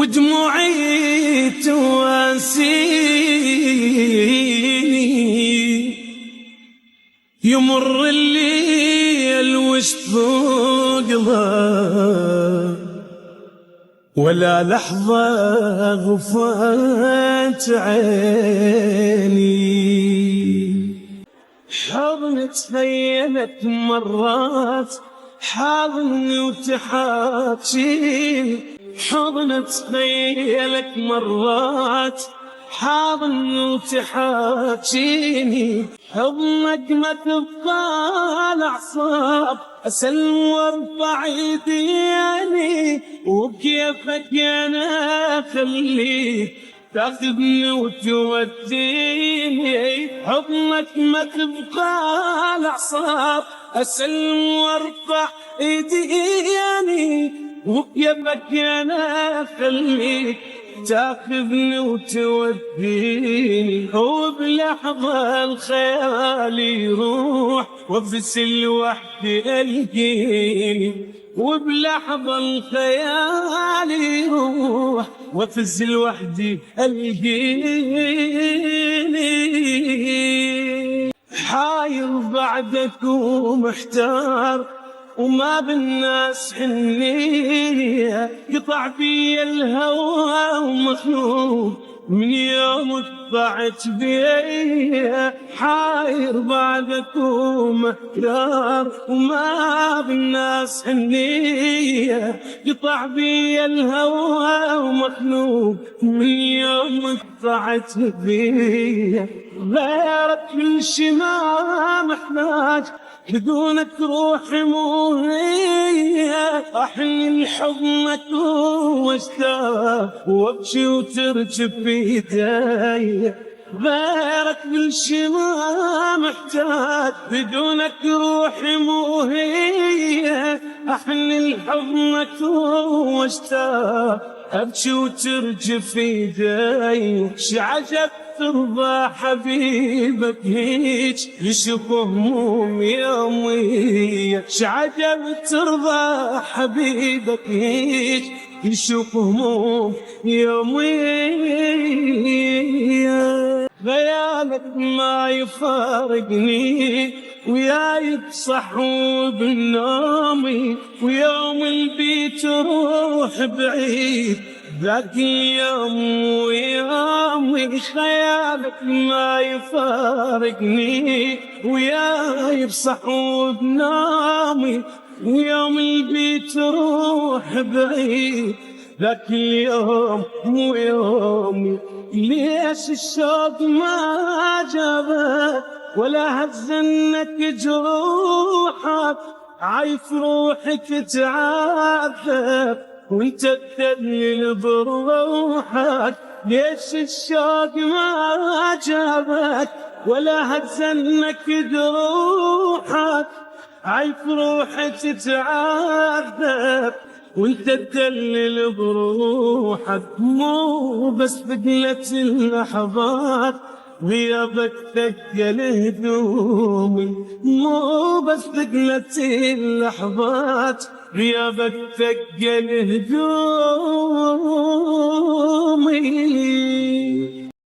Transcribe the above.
ودموعي تواسيني، يمر الليل واشفق له ولا لحظة غفت عيني. حضن تخيلت مرات حاضني وتحاكيني، حضن تخيلك مرات حاضني وتحاكيني، حضنك ما تبقى الأعصاب أسلم وارفع يديني، وكيفك أنا أخليك تاخذني وتوديني، حضنك ما تبقى الأعصاب أسلم وارفع يديني، وبيدك أنا أخليك تاخذني وتوديني، وبلحظة الخيال يروح وبس لوحدي ألقيني، وبلحظة الخيال يروح وافز لوحدي ألقيني. حاير بعدك ومحتار وما بالناس حنية، قطع بي الهوى ومخنوق من يوم قطعت بي، حاير بعدك ومحتار وما بالناس حنية، قطع بي الهوى ومخنوق من يوم قطعت بي، غيرك كل شي ما محتاج بدونك روحي مو هي، احن لحضنك واشتاق وابكي وترجف بيدي، غيرك كل شي ما محتاج بدونك روحي مو هي، احن لحضنك واشتاق ابكي وترجف ايدي. شعجب ترضى حبيبك هيج يشوف هموم يومي، شعجب ترضى حبيبك هيج يشوف هموم يومي، غيابك ما يفارقني وياي بصحو بالنومي، ويوم البيت تروح بعيد ذاك اليوم ويومي، خيالك ما يفارقني وياي بصحو بنومي، ويوم البيت تروح بعيد ذاك اليوم مو يومي. ليش الشوق ما جابك ولا هزنك جروحك، عايف روحك تعذب وانت تدلل بروحك، ليش الشوق ما جابك ولا هزنك جروحك، عايف روحك تعذب وانت تدلل بروحك، مو بس ثقلت اللحظات غيابك ثقل هدومي، مو بس ثقلت اللحظات غيابك ثقل هدومي.